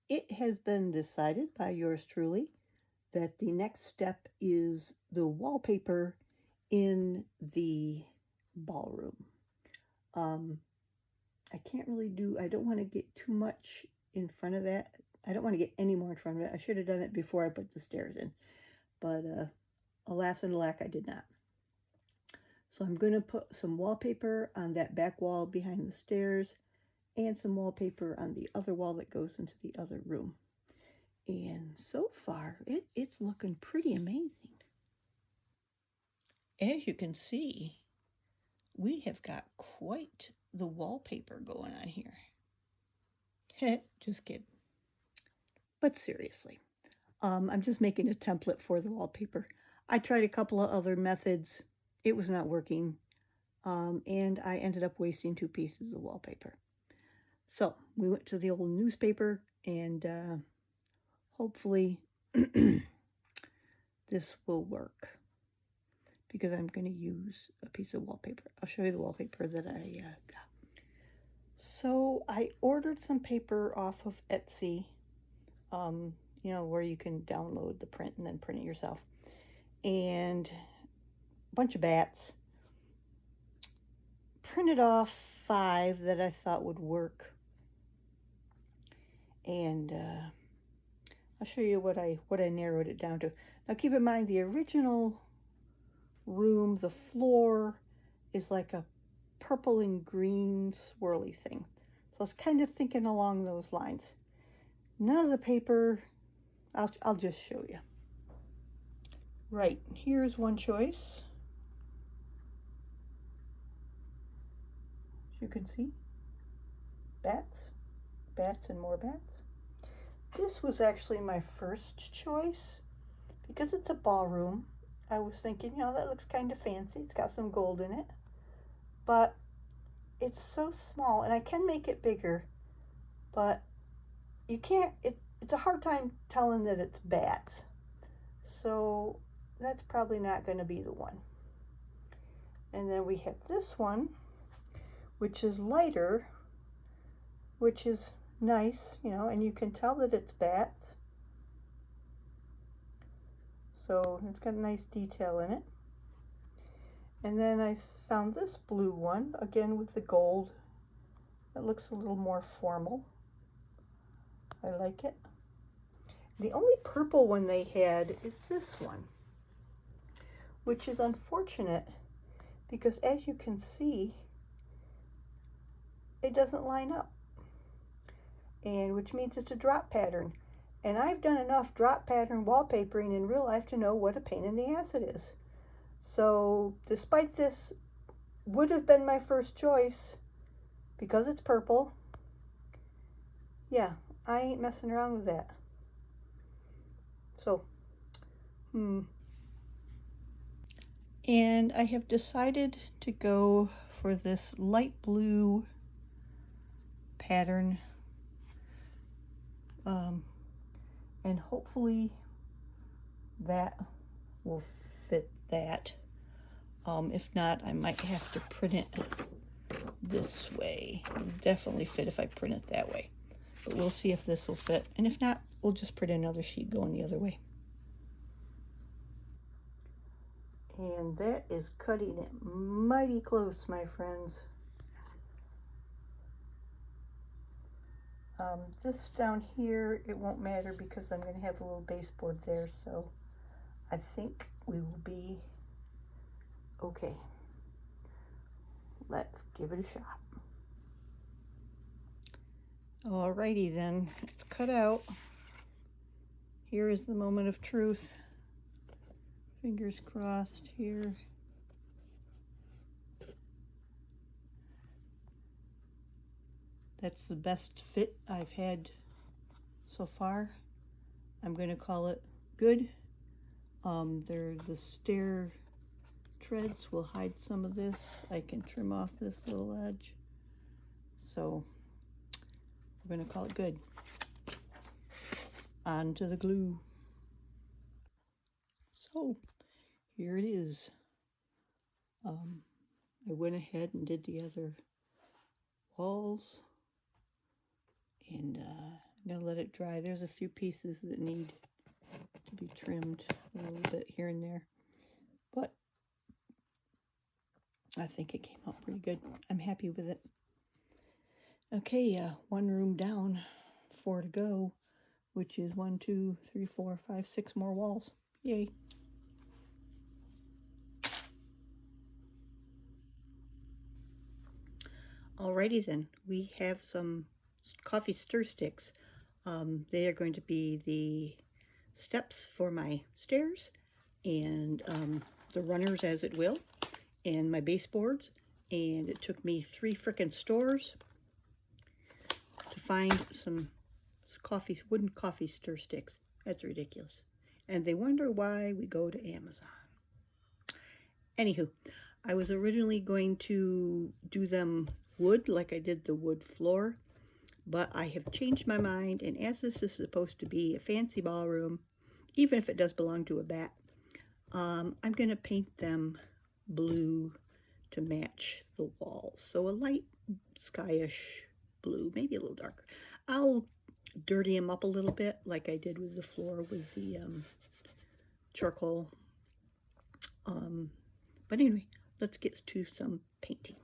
It has been decided by yours truly that the next step is the wallpaper in the ballroom. I can't really I don't want to get too much in front of that. I don't want to get any more in front of it. I should have done it before I put the stairs in, but alas and alack, I did not. So I'm going to put some wallpaper on that back wall behind the stairs and some wallpaper on the other wall that goes into the other room. And so far, it's looking pretty amazing. As you can see, we have got quite the wallpaper going on here. Just kidding. But seriously, I'm just making a template for the wallpaper. I tried a couple of other methods. It was not working. And I ended up wasting 2 pieces of wallpaper. So we went to the old newspaper and hopefully this will work because I'm going to use a piece of wallpaper. I'll show you the wallpaper that I got. So I ordered some paper off of Etsy, you know, where you can download the print and then print it yourself. And a bunch of bats. Printed off 5 that I thought would work. And I'll show you what I narrowed it down to. Now keep in mind the original room, the floor is like a purple and green swirly thing. So I was kind of thinking along those lines. None of the paper, I'll just show you. Right, here's one choice. As you can see, bats, bats and more bats. This was actually my first choice because it's a ballroom. I was thinking, you know, that looks kind of fancy. It's got some gold in it, but it's so small, and I can make it bigger, but you can't, it's a hard time telling that it's bats. So that's probably not going to be the one. And then we have this one, which is lighter, which is nice, you know, and you can tell that it's bats. So it's got a nice detail in it. And then I found this blue one, again with the gold. It looks a little more formal. I like it. The only purple one they had is this one, which is unfortunate because as you can see, it doesn't line up, and which means it's a drop pattern. And I've done enough drop pattern wallpapering in real life to know what a pain in the ass it is. So despite this would have been my first choice because it's purple, yeah, I ain't messing around with that. So, And I have decided to go for this light blue pattern. And hopefully that will fit that. If not, I might have to print it this way. It'll definitely fit if I print it that way. But we'll see if this will fit. And if not, we'll just print another sheet going the other way. And that is cutting it mighty close, my friends. This down here, it won't matter because I'm going to have a little baseboard there, so I think we will be okay. Let's give it a shot. Alrighty then, it's cut out. Here is the moment of truth. Fingers crossed here. That's the best fit I've had so far. I'm going to call it good. The stair treads will hide some of this. I can trim off this little edge. So we're going to call it good. On to the glue. So here it is. I went ahead and did the other walls, and I'm going to let it dry. There's a few pieces that need to be trimmed a little bit here and there, but I think it came out pretty good. I'm happy with it. Okay, one room down, 4 to go, which is 1, 2, 3, 4, 5, 6 more walls. Yay. Alrighty then, we have some coffee stir sticks. They are going to be the steps for my stairs, and the runners as it will, and my baseboards. And it took me 3 frickin' stores to find some wooden coffee stir sticks. That's ridiculous. And they wonder why we go to Amazon. Anywho, I was originally going to do them wood like I did the wood floor, but I have changed my mind, and as this is supposed to be a fancy ballroom, even if it does belong to a bat, I'm going to paint them blue to match the walls. So a light skyish blue, maybe a little darker. I'll dirty them up a little bit like I did with the floor with the charcoal. But anyway, let's get to some painting.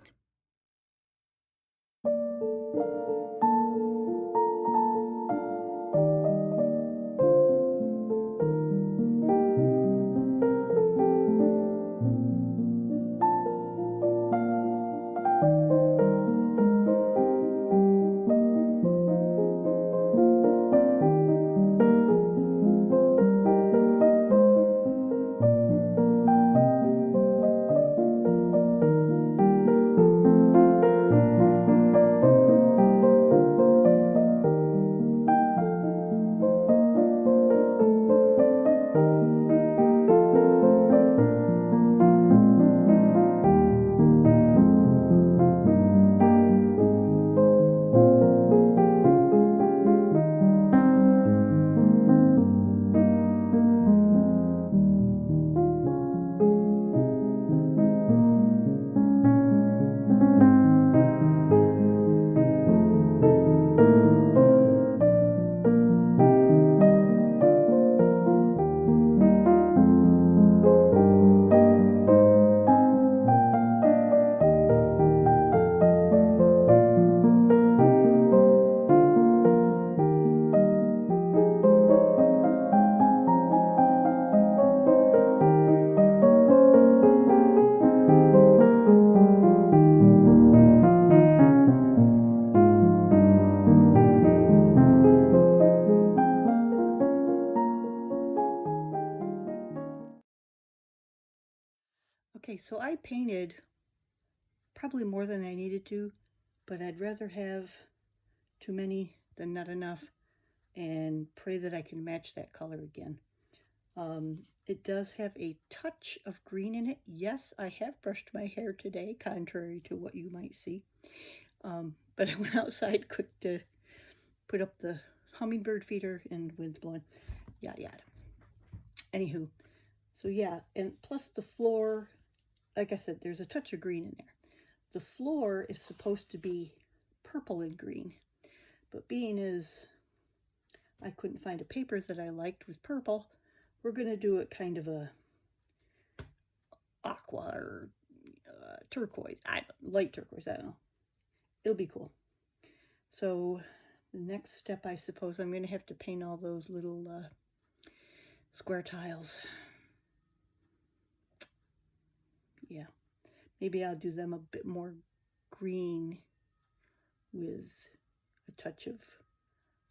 Okay, so I painted probably more than I needed to, but I'd rather have too many than not enough, and pray that I can match that color again. It does have a touch of green in it. Yes, I have brushed my hair today, contrary to what you might see. But I went outside quick to put up the hummingbird feeder, and wind's blowing, yada yada. Anywho, so yeah, and plus the floor, like I said, there's a touch of green in there. The floor is supposed to be purple and green, but being as I couldn't find a paper that I liked with purple, we're going to do it kind of a aqua or turquoise, light turquoise, I don't know. It'll be cool. So the next step, I suppose, I'm going to have to paint all those little square tiles. Yeah, maybe I'll do them a bit more green with a touch of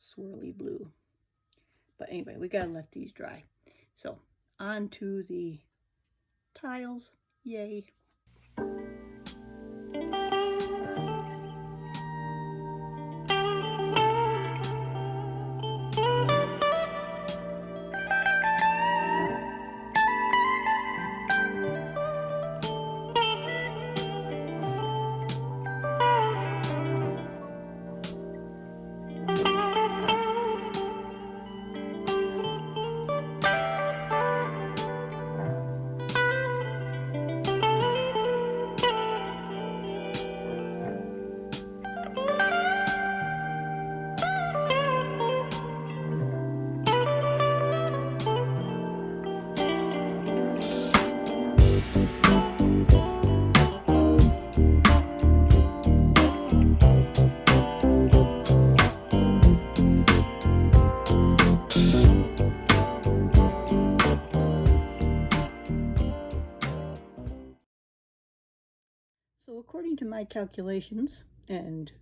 swirly blue. But anyway, we gotta let these dry. So on to the tiles. Yay. according to my calculations, and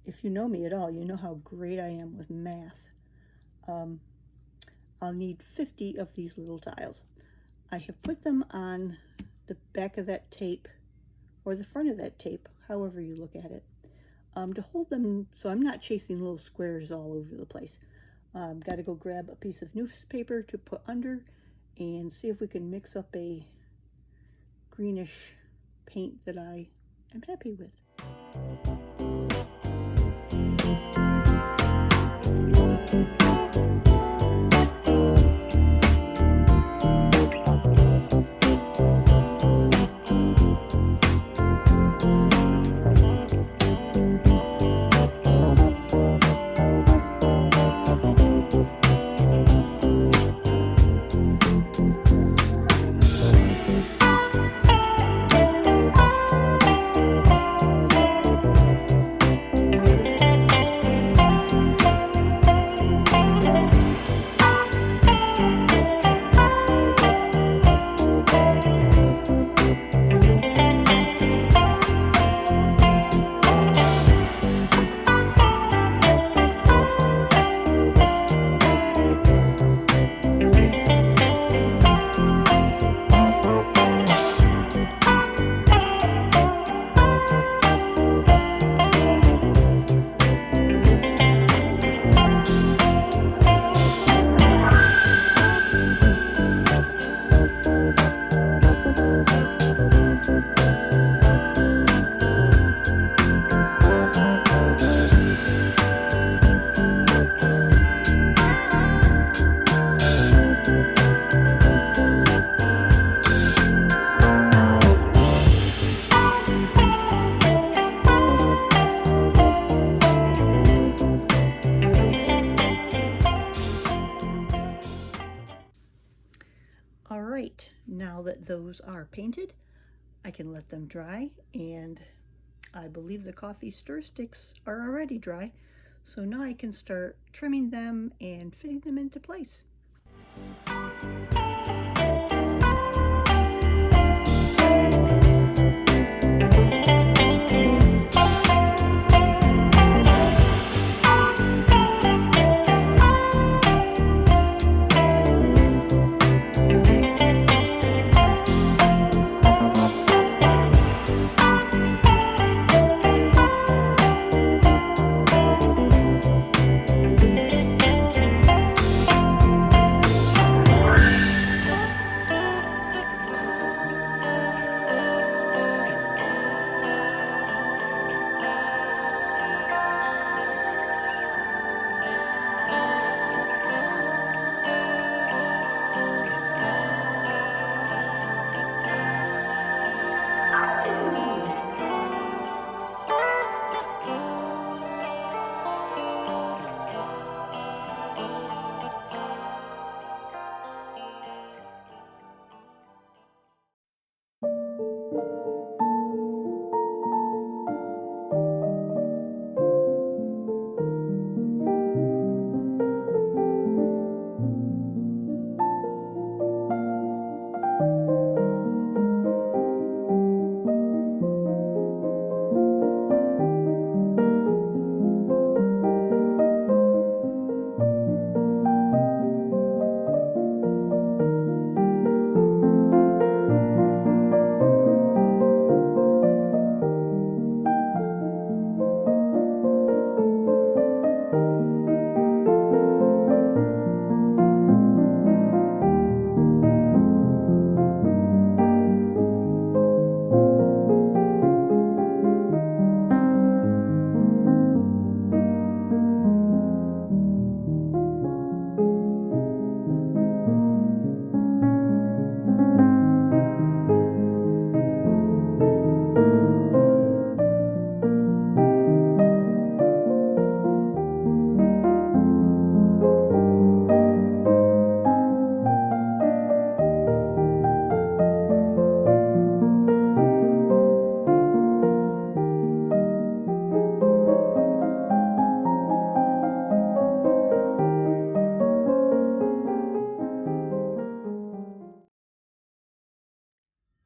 if you know me at all, you know how great I am with math, I'll need 50 of these little tiles. I have put them on the back of that tape, or the front of that tape, however you look at it, to hold them so I'm not chasing little squares all over the place. Got to go grab a piece of newspaper to put under and see if we can mix up a greenish paint that I am happy with. All right, now that those are painted, I can let them dry, and I believe the coffee stir sticks are already dry, so now I can start trimming them and fitting them into place.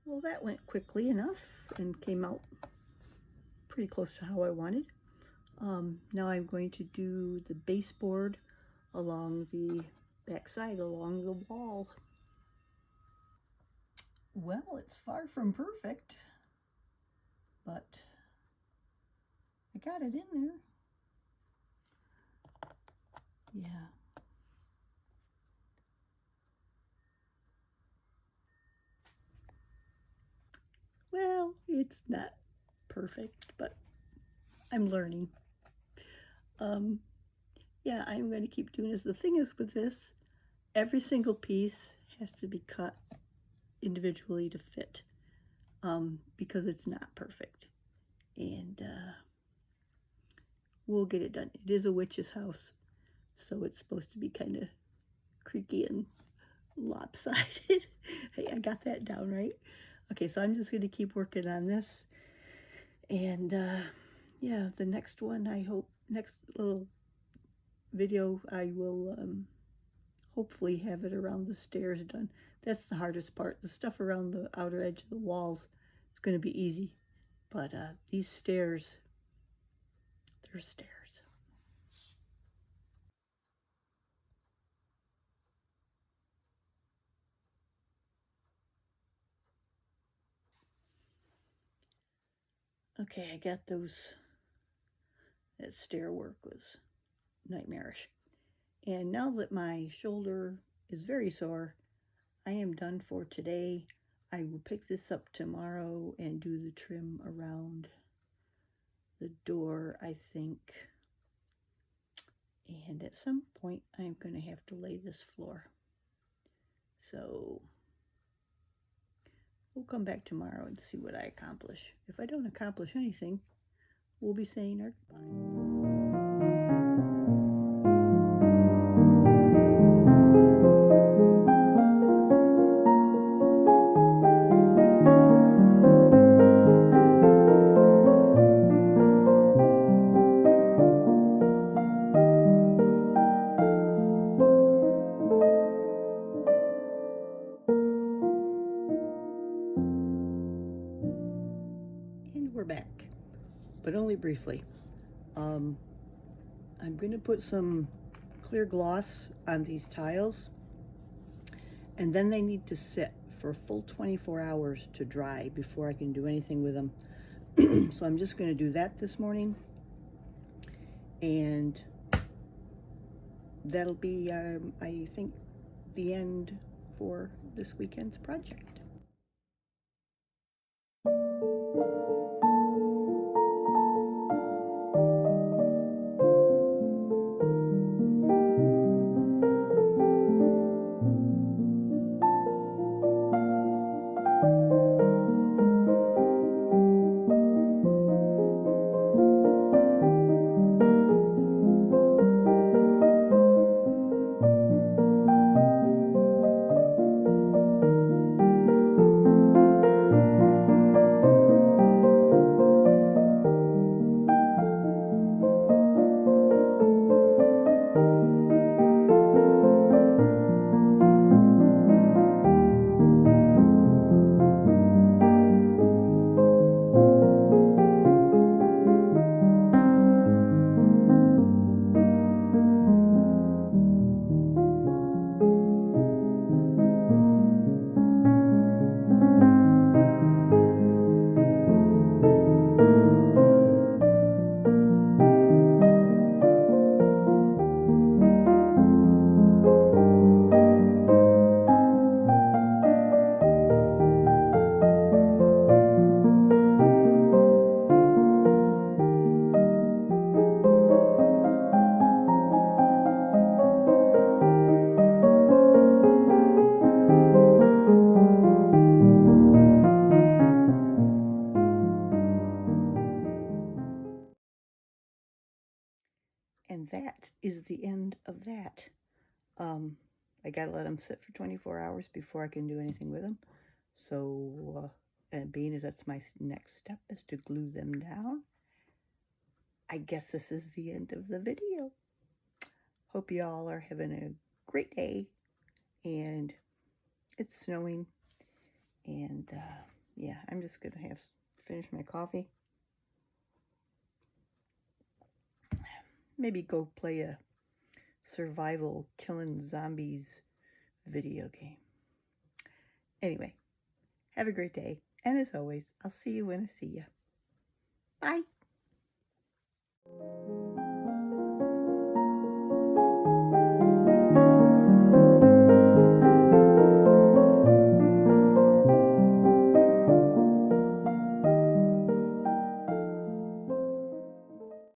Well, that went quickly enough. and came out pretty close to how I wanted. Now I'm going to do the baseboard along the backside, along the wall. Well, it's far from perfect, but I got it in there. Yeah. Well, it's not perfect, but I'm learning. Yeah, I'm going to keep doing this. The thing is with this, every single piece has to be cut individually to fit, because it's not perfect. And we'll get it done. It is a witch's house, so it's supposed to be kind of creaky and lopsided. Hey, I got that down right. Okay, so I'm just going to keep working on this. And yeah, the next one, I hope, next little video, I will hopefully have it around the stairs done. That's the hardest part. The stuff around the outer edge of the walls is going to be easy. But these stairs, they're stairs. Okay, I got those. That stair work was nightmarish. And now that my shoulder is very sore, I am done for today. I will pick this up tomorrow and do the trim around the door, I think. And at some point, I'm going to have to lay this floor. So we'll come back tomorrow and see what I accomplish. If I don't accomplish anything, we'll be saying our goodbyes. And we're back, but only briefly. I'm going to put some clear gloss on these tiles, and then they need to sit for a full 24 hours to dry before I can do anything with them. So I'm just going to do that this morning, and that'll be, I think, the end for this weekend's project. And that is the end of that. I gotta let them sit for 24 hours before I can do anything with them. So, and being as that's my next step is to glue them down, I guess this is the end of the video. Hope you all are having a great day, and it's snowing, and yeah, I'm just gonna have finish my coffee. Maybe go play a survival killing zombies video game. Anyway, have a great day. And as always, I'll see you when I see you. Bye.